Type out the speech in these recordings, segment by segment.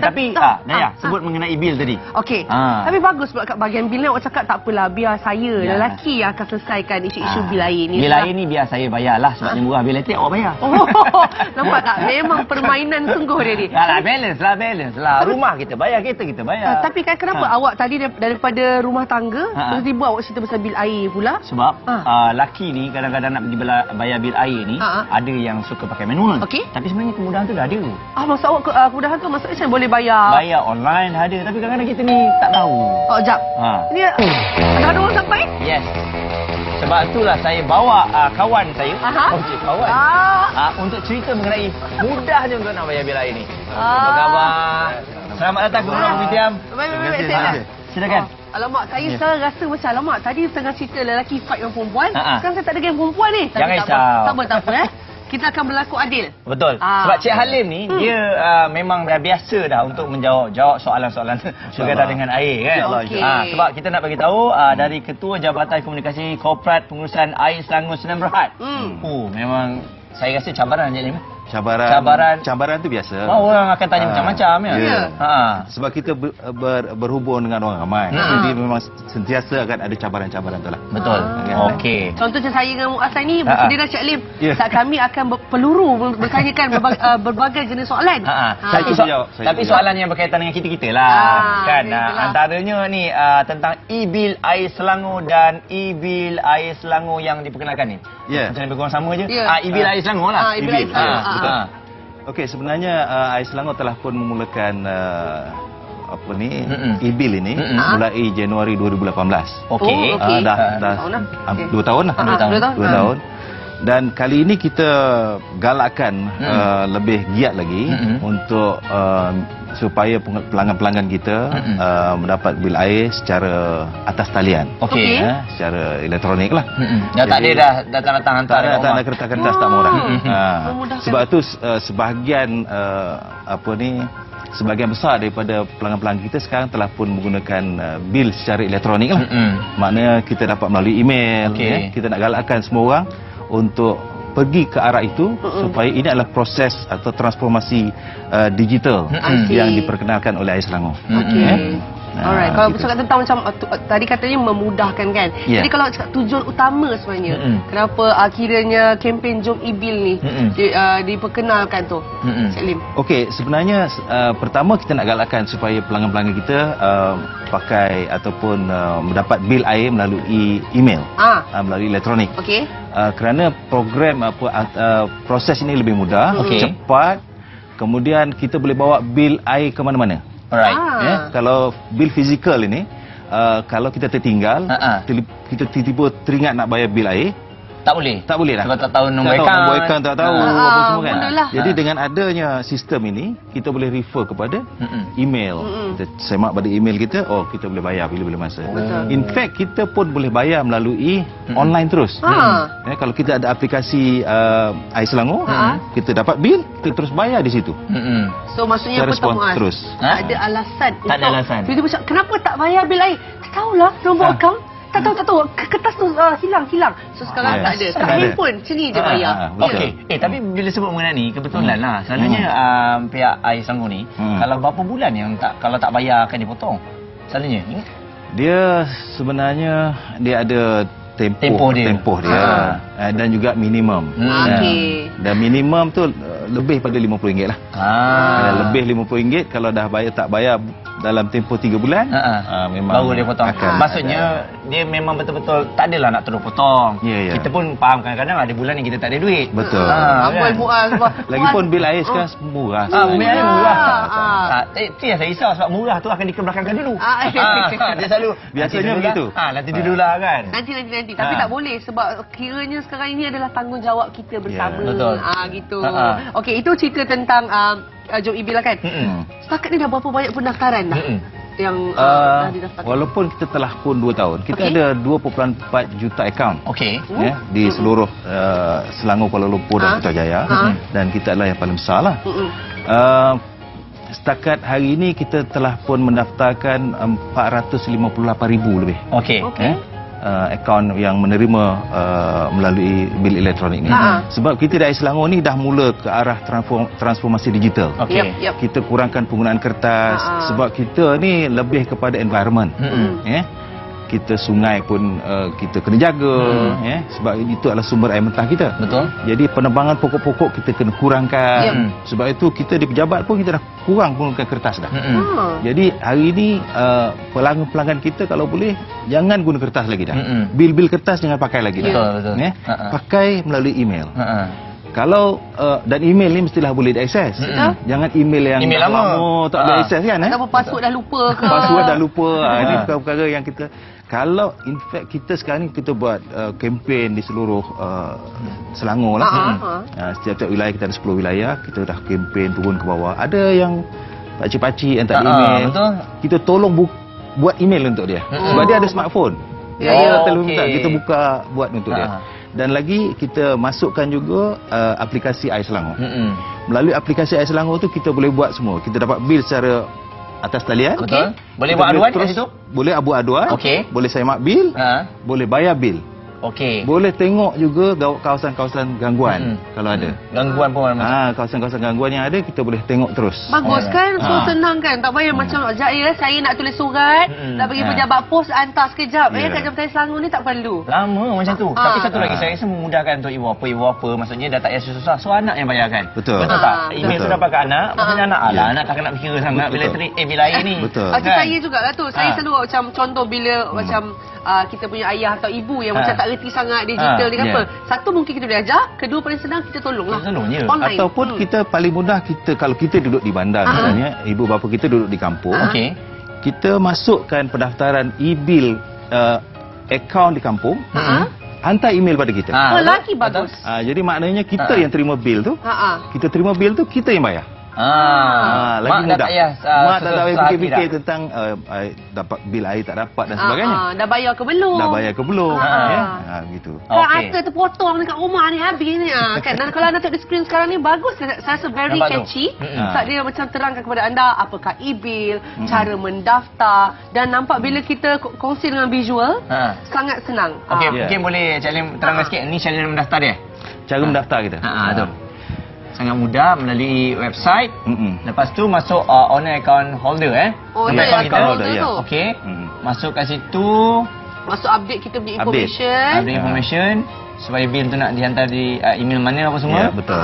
Tapi Dayah sebut mengenai bil tadi. Okey. Tapi bagus pula kat bahagian bil ni awak cakap tak apalah, biar saya lelaki yang akan selesaikan isu-isu bil air ni. Bil air ni biar saya bayarlah sebabnya murah. Bil elektrik awak bayar. Oh, nampak tak? Memang permainan sungguh dia ni. Balance lah. Rumah kita bayar, kereta kita bayar. Tapi kan kenapa awak tadi daripada rumah tangga tiba-tiba awak cerita pasal bil air pula? Sebab laki ni kadang-kadang nak pergi bayar bil air ni ada yang suka pakai manual. Tapi sebenarnya kemudahan tu dah ada. Maksud awak kemudahan tu maksudnya macam boleh bayar online ada, tapi kadang-kadang kita ni tak tahu. Jap. Ni ada orang sampai? Yes. Sebab itulah saya bawa kawan saya. Kawan. Untuk cerita mengenai mudahnya untuk nak bayar bil air ni. Apa khabar? Selamat datang ke Rumah Kopitiam. Baik. Silakan. Alamak, saya sekarang rasa macam alamak. Tadi tengah cerita lelaki fight dengan perempuan. Sekarang saya tak ada geng perempuan ni. Jangan risau. Tak apa. Kita akan berlaku adil. Betul. Sebab Cik Halim ni, dia memang dah biasa dah untuk menjawab soalan-soalan berkaitan dengan air kan. Sebab kita nak bagi tahu dari Ketua Jabatan Komunikasi Korporat Pengurusan Air Selangor Sdn Bhd. Memang saya rasa cabaran Cik Halim. Cabaran tu biasa. Orang akan tanya macam-macam ya. Sebab kita berhubung dengan orang ramai. Jadi memang sentiasa akan ada cabaran-cabaran tu lah. Betul. Okey. Contoh macam saya dengan Muazzam ni bersedia dah Cik Halim. Saat kami akan peluru bertanyakan berbagai jenis soalan. Tapi soalan yang berkaitan dengan kita-kita lah. Kan antaranya ni tentang e-bil air Selangor dan e-bil air Selangor yang diperkenalkan ni. Macam lebih kurang sama je. E-bil air Selangor lah. E-bil air Selangor. Okey, sebenarnya Air Selangor telah pun memulakan e-bil ini mulai Januari 2018. Okey. Dah 2 tahun lah. 2 tahun. Dan kali ini kita galakkan lebih giat lagi untuk supaya pelanggan-pelanggan kita mendapat bil air secara atas talian. Secara elektronik lah. Tak ada datang-datang hantar. Tak ada kertas-kertas tak murah. Sebab itu sebahagian sebahagian besar daripada pelanggan-pelanggan kita sekarang telah pun menggunakan bil secara elektronik lah. Maknanya kita dapat melalui email. Kita nak galakkan semua orang untuk pergi ke arah itu supaya ini adalah proses atau transformasi digital yang diperkenalkan oleh Air Selangor. Alright, kalau bercakap tentang macam tadi katanya memudahkan kan. Jadi kalau cakap tujuan utama sebenarnya kenapa kiranya kempen Jom e-bil ni diperkenalkan tu, Cik Lim? Okey, sebenarnya pertama kita nak galakkan supaya pelanggan-pelanggan kita pakai ataupun mendapat bil air melalui email, melalui elektronik. Kerana program proses ini lebih mudah, cepat, kemudian kita boleh bawa bil air ke mana-mana. Kalau bil fizikal ini, kalau kita tertinggal, kita tiba-tiba teringat nak bayar bil air, tak boleh lah. Kalau tak tahu nombor akaun, tak tahu apa semua kan. Jadi dengan adanya sistem ini, kita boleh refer kepada email. Kita semak pada email kita, kita boleh bayar bila-bila masa. In fact, kita pun boleh bayar melalui online terus. Kalau kita ada aplikasi Air Selangor, kita dapat bil, kita terus bayar di situ. So maksudnya apa tu Muaz? Terus. Tak ada alasan. Tak ada alasan. Tiba-tiba macam, kenapa tak bayar bil air? Tak tahulah nombor akaun. Tak tahu. Kertas tu hilang. So sekarang tak ada. Kat handphone sini je bayar. Okey. Tapi bila sebut mengenai ni, kebetulan lah. Selalunya pihak Air Selangor ni, kalau berapa bulan yang kalau tak bayar akan dipotong? Selalunya. Dia sebenarnya dia ada tempoh dia dan juga minimum. Dan minimum tu lebih pada RM50 lah. Lebih RM50 kalau dah tak bayar dalam tempoh 3 bulan, memang baru dia potong. Maksudnya dia memang betul-betul tak adalah nak terus potong. Kita pun faham kadang-kadang ada bulan yang kita tak ada duit. Betul. Amboi Muaz. Lagipun bil air sekarang murah. Bil air murah. Itu yang saya risau sebab murah tu akan dikebelakangkan dulu. Dia selalu biasanya begitu. Nanti dululah kan. Nanti. Tapi tak boleh sebab kiranya sekarang ini adalah tanggungjawab kita bersama. Betul. Gitu. Okey, itu cerita tentang Jom e-bil lah kan. Setakat ni dah berapa banyak pendaftaran dah? Yang dah didaftarkan. Walaupun kita telah pun 2 tahun, kita ada 2.4 juta akaun. Di seluruh Selangor, Kuala Lumpur dan Putrajaya. Dan kita adalah yang paling besar lah. Setakat hari ini kita telah pun mendaftarkan 458,000 lebih. akaun yang menerima melalui bil elektronik ni. Sebab kita di Selangor ni dah mula ke arah transformasi digital. Kita kurangkan penggunaan kertas sebab kita ni lebih kepada environment. Kita sungai pun kita kena jaga, sebab itu adalah sumber air mentah kita. Betul. Jadi penebangan pokok-pokok kita kena kurangkan. Sebab itu kita di pejabat pun kita dah kurang penggunaan kertas dah. Jadi hari ini pelanggan-pelanggan kita kalau boleh jangan guna kertas lagi dah. Bil-bil kertas jangan pakai lagi dah. Betul. Pakai melalui email. Kalau dan email ni mestilah boleh diakses. Jangan email yang lama tak boleh akses kan. Ataupun password dah lupa ke. Password dah lupa. Ini perkara-perkara yang kita, kalau in fact kita sekarang ni kita buat kempen di seluruh Selangor lah. Setiap wilayah kita ada 10 wilayah, kita dah kempen turun ke bawah. Ada yang pakcik-pakcik yang tak ada email. Kita tolong buat email untuk dia. Sebab dia ada smartphone. Kita buka buat untuk dia. Dan lagi kita masukkan juga aplikasi Air Selangor. Melalui aplikasi Air Selangor tu kita boleh buat semua. Kita dapat bil secara atas talian. Boleh buat aduan kat situ? Boleh abu aduan. Boleh semak bil. Boleh bayar bil. Boleh tengok juga kawasan-kawasan gangguan kalau ada. Gangguan pun ada. Kawasan-kawasan gangguan yang ada kita boleh tengok terus. Bagus kan? So senang kan? Tak payah macam saya nak tulis surat, nak bagi pejabat pos hantar sekejap. Kat Jabatan Selangor ni tak perlu. Lama macam tu. Tapi satu lagi saya rasa memudahkan untuk ibu bapa. Maksudnya dah tak payah susah. So anak yang bayarkan. Betul tak? Email tu dapat ke anak. Maksudnya anak tak kena fikir sangat bila air ni. Betul. Saya jugalah tu. Saya selalu macam contoh bila macam kita punya ayah atau ibu yang macam tak reti sangat digital ni apa. Satu mungkin kita boleh ajar, kedua paling senang kita tolonglah. Online. Ataupun kita paling mudah kalau kita duduk di bandar misalnya, ibu bapa kita duduk di kampung. Kita masukkan pendaftaran e-bil akaun di kampung. Hantar email pada kita. Lagi bagus. Jadi maknanya kita yang terima bil tu, kita terima bil tu kita yang bayar. Lagi mudah. Mak tak payah fikir-fikir tentang dapat bil air tak dapat dan sebagainya. Dah bayar ke belum? Gitu. Harta terpotong dekat rumah ni habis ni. Kan? Dan kalau anda tengok di skrin sekarang ni bagus, saya rasa very catchy. Tak dia macam terangkan kepada anda apakah e-bil, cara mendaftar, dan nampak bila kita kongsi dengan visual sangat senang. Mungkin boleh Cik Lim terangkan sikit ni cara mendaftar dia. Cara mendaftar kita. Betul. Sangat mudah melalui website. Lepas tu masuk owner account holder Owner account holder tu. Masuk kat situ. Masuk update kita punya information. Update information. Supaya bil tu nak dihantar di email mana apa semua. Ya, betul.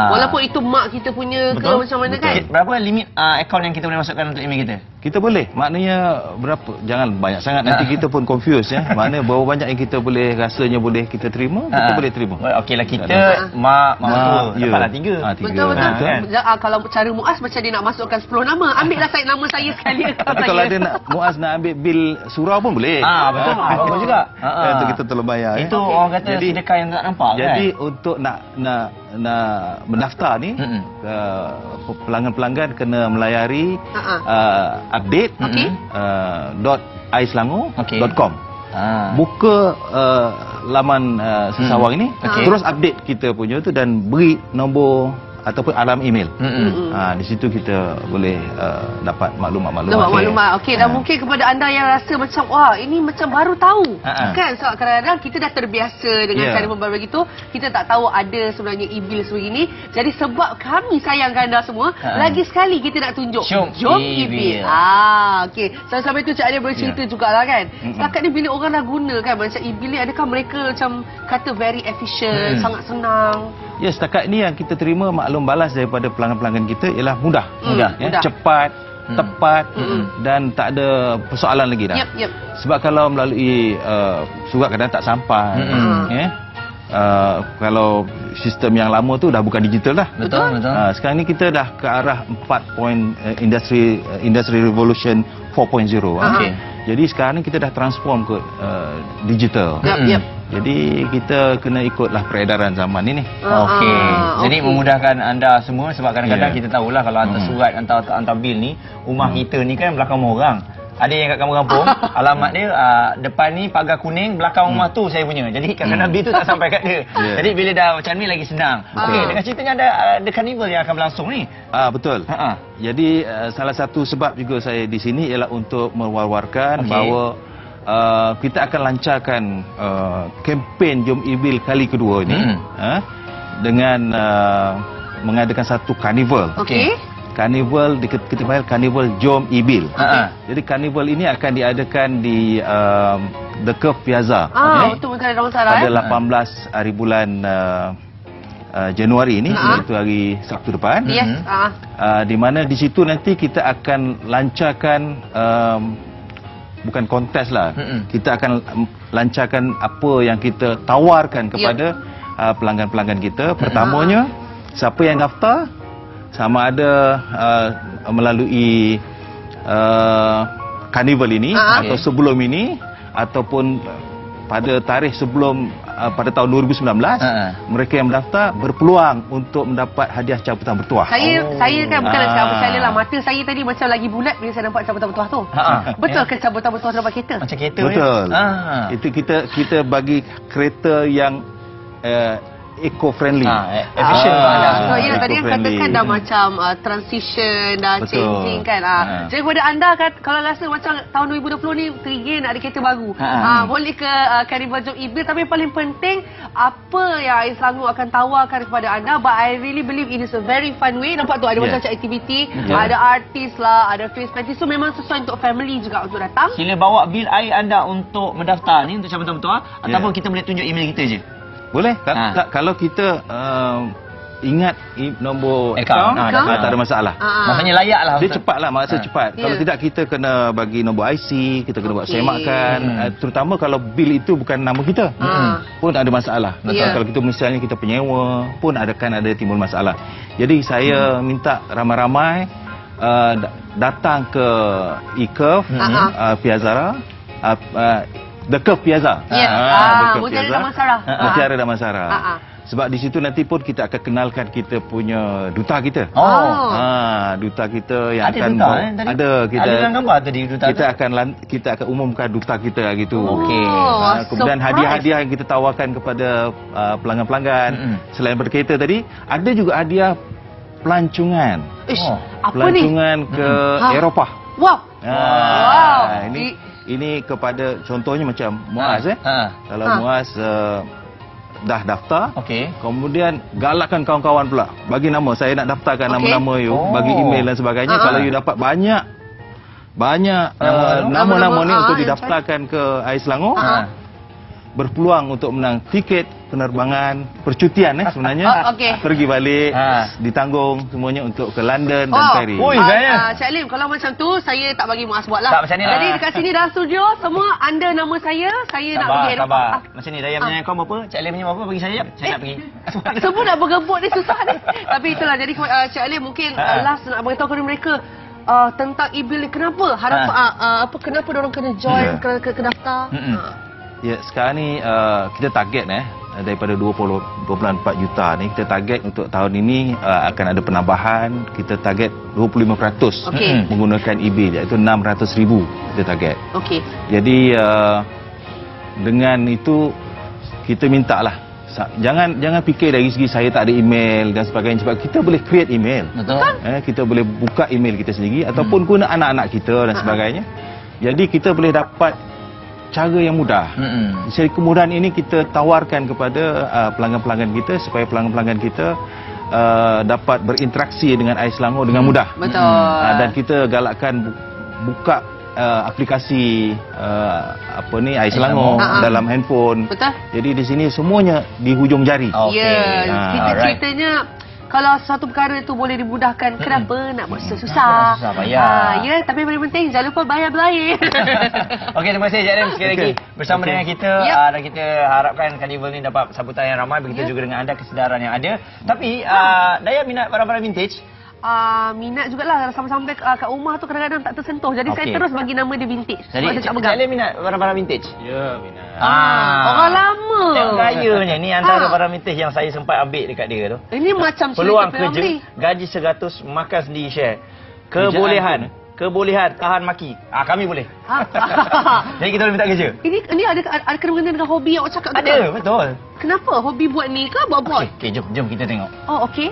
Walaupun itu mak kita punya ke macam mana kan. Berapa limit akaun yang kita boleh masukkan untuk email kita? Kita boleh. Maknanya berapa? Jangan banyak sangat nanti kita pun confuse Maknanya berapa banyak yang kita boleh rasanya boleh kita terima, kita boleh terima. Okeylah kita mak tua dapatlah 3. Betul. Kalau cara Muaz macam dia nak masukkan 10 nama, ambillah nama saya sekali. Tapi kalau dia nak Muaz nak ambil bil surau pun boleh. Betul. Bagus juga. Itu kita tolong bayar. Itu orang kata sedekah yang tak nampak. Jadi untuk nak mendaftar ni, pelanggan-pelanggan kena melayari update .aiselangor.com. Buka laman sesawang ini, terus update kita punya tu dan beri nombor ataupun alamat email. Di situ kita boleh dapat maklumat-maklumat. Okey, dan mungkin kepada anda yang rasa macam wah ini macam baru tahu. Kan sebab kadang-kadang kita dah terbiasa dengan cara membawa begitu, kita tak tahu ada sebenarnya e-bil sebegini. Jadi sebab kami sayangkan anda semua, lagi sekali kita nak tunjuk jom e-bil. Okey. Sampai tu Cik Alia boleh cerita jugalah kan. Setakat ni bila orang dah guna kan macam e-bil ni, adakah mereka macam kata very efficient, sangat senang? Ya, setakat ni yang kita terima maklum balas daripada pelanggan-pelanggan kita ialah mudah. Cepat, tepat dan tak ada persoalan lagi dah. Sebab kalau melalui surat kadang tak sampai. Kalau sistem yang lama tu dah bukan digital dah. Betul. Sekarang ni kita dah ke arah 4. Industry Revolution 4.0. Jadi sekarang ni kita dah transform ke digital. Jadi kita kena ikutlah peredaran zaman ini. Jadi memudahkan anda semua sebab kadang-kadang kita tahulah kalau hantar surat, hantar bil ni, rumah kita ni kan belakang rumah orang. Ada yang kat kampung-kampung, alamat dia depan ni pagar kuning, belakang rumah tu saya punya. Jadi kadang-kadang bil tu tak sampai kat dia. Jadi bila dah macam ni lagi senang. Dengan ceritanya ada karnival yang akan berlangsung ni. Betul. Jadi salah satu sebab juga saya di sini ialah untuk mewar-warkan bahawa kita akan lancarkan kempen Jom Ibil kali kedua ini dengan mengadakan satu karnival. Karnival kita panggil karnival Jom Ibil. Jadi karnival ini akan diadakan di The Curve Piazza. Untuk Menteri Damansara. Pada 18 hari bulan Januari ini, iaitu hari Sabtu depan. Di mana di situ nanti kita akan lancarkan bukan kontes lah. Kita akan lancarkan apa yang kita tawarkan kepada pelanggan-pelanggan kita. Pertamanya, siapa yang daftar, sama ada melalui karnival ini atau sebelum ini, ataupun pada tarikh sebelum pada tahun 2019, mereka yang mendaftar berpeluang untuk mendapat hadiah cabutan bertuah. Saya kan bukan nak cakap percaya lah. Mata saya tadi macam lagi bulat bila saya nampak cabutan bertuah tu. Betul ke cabutan bertuah dapat kereta? Macam kereta. Betul. Itu kita bagi kereta yang eco-friendly. Efficient. Ya, tadi yang katakan dah macam transition, dah changing kan. Jadi kepada anda kan, kalau rasa macam tahun 2020 ni teringin nak ada kereta baru, boleh ke Carnival Jom Ibil. Tapi yang paling penting, apa yang Ais Selangor akan tawarkan kepada anda. But I really believe it is a very fun way. Nampak tu ada macam aktiviti, ada artis lah, ada face painting. So memang sesuai untuk family juga untuk datang. Sila bawa bil air anda untuk mendaftar ni, untuk cabutan bertuah, ataupun kita boleh tunjuk email kita je. Boleh. Kalau kita ingat nombor akaun, tak ada masalah. Maksudnya layak lah. Dia cepat lah, cepat. Kalau tidak, kita kena bagi nombor IC, kita kena buat semakan. Terutama kalau bil itu bukan nama kita, pun tak ada masalah. Kalau kita misalnya kita penyewa, pun akan ada timbul masalah. Jadi saya minta ramai-ramai datang ke E-Curve Piazza, The Curve Piazza. Mutiara Damansara. Mutiara Damansara. Sebab di situ nanti pun kita akan kenalkan kita punya duta kita. Duta kita yang ada akan duta, ada kita. Ada dalam gambar tadi duta. Kita akan umumkan duta kita gitu. Kemudian Kemudian hadiah-hadiah yang kita tawarkan kepada pelanggan-pelanggan selain berkereta tadi, ada juga hadiah pelancongan. Pelancongan ke Eropah. Ini kepada contohnya macam Muaz Kalau Muaz dah daftar, kemudian galakkan kawan-kawan pula bagi nama, saya nak daftarkan nama-nama you, bagi email dan sebagainya. Kalau you dapat banyak nama-nama ni untuk didaftarkan ke Ais Selangor, berpeluang untuk menang tiket penerbangan percutian sebenarnya. Pergi balik, ditanggung semuanya untuk ke London dan Paris. Cik Alim, kalau macam tu saya tak bagi Muaz buat lah. Tak, macam ni lah. Jadi dekat sini dalam studio semua anda nama saya nak pergi Eropah. Macam ni, Dayah punya kau berapa? Cik Alim punya berapa? Bagi saya nak pergi. Semua nak bergebuk ni susah ni. Tapi itulah, jadi Cik Alim mungkin last nak beritahu kepada mereka tentang Ibil ni. Kenapa kenapa diorang kena join, kena daftar? Ya, sekarang ni kita target daripada 20.4 juta ni, kita target untuk tahun ini akan ada penambahan. Kita target 25% menggunakan Ibil, iaitu 600,000 kita target. Jadi dengan itu kita minta lah, jangan fikir dari segi saya tak ada email dan sebagainya, sebab kita boleh create email. Kita boleh buka email kita sendiri ataupun guna anak-anak kita dan sebagainya. Jadi kita boleh dapat cara yang mudah. Jadi kemudahan ini kita tawarkan kepada pelanggan-pelanggan kita, supaya pelanggan-pelanggan kita dapat berinteraksi dengan Ais Selangor dengan mudah. Dan kita galakkan buka aplikasi Ais Selangor dalam handphone. Jadi di sini semuanya di hujung jari. Kita ceritanya kalau satu perkara itu boleh dimudahkan, kenapa nak buat susah? Tapi yang paling penting jangan lupa bayar belair. Terima kasih Cik Alim sekali lagi bersama dengan kita. Dan kita harapkan karnival ni dapat sambutan yang ramai, begitu juga dengan anda, kesedaran yang ada. Tapi Dayah minat barang-barang vintage? Minat jugalah, sampai-sampai kat rumah tu kadang-kadang tak tersentuh. Jadi saya terus bagi nama dia vintage. Jadi Cik Alim minat barang-barang vintage? Ya, minat. Orang lama. Tengok gayanya ni, antara barang vintage yang saya sempat ambil dekat dia tu. Ini macam peluang kerja, gaji 100, makan sendiri share. Kebolehan tahan maki. Kami boleh. Jadi kita boleh minta kerja. Ini ada kena-mengena dengan hobi yang awak cakap? Ada, betul. Kenapa? Hobi buat ni ke buat-buat? Okey, jom kita tengok. Okey.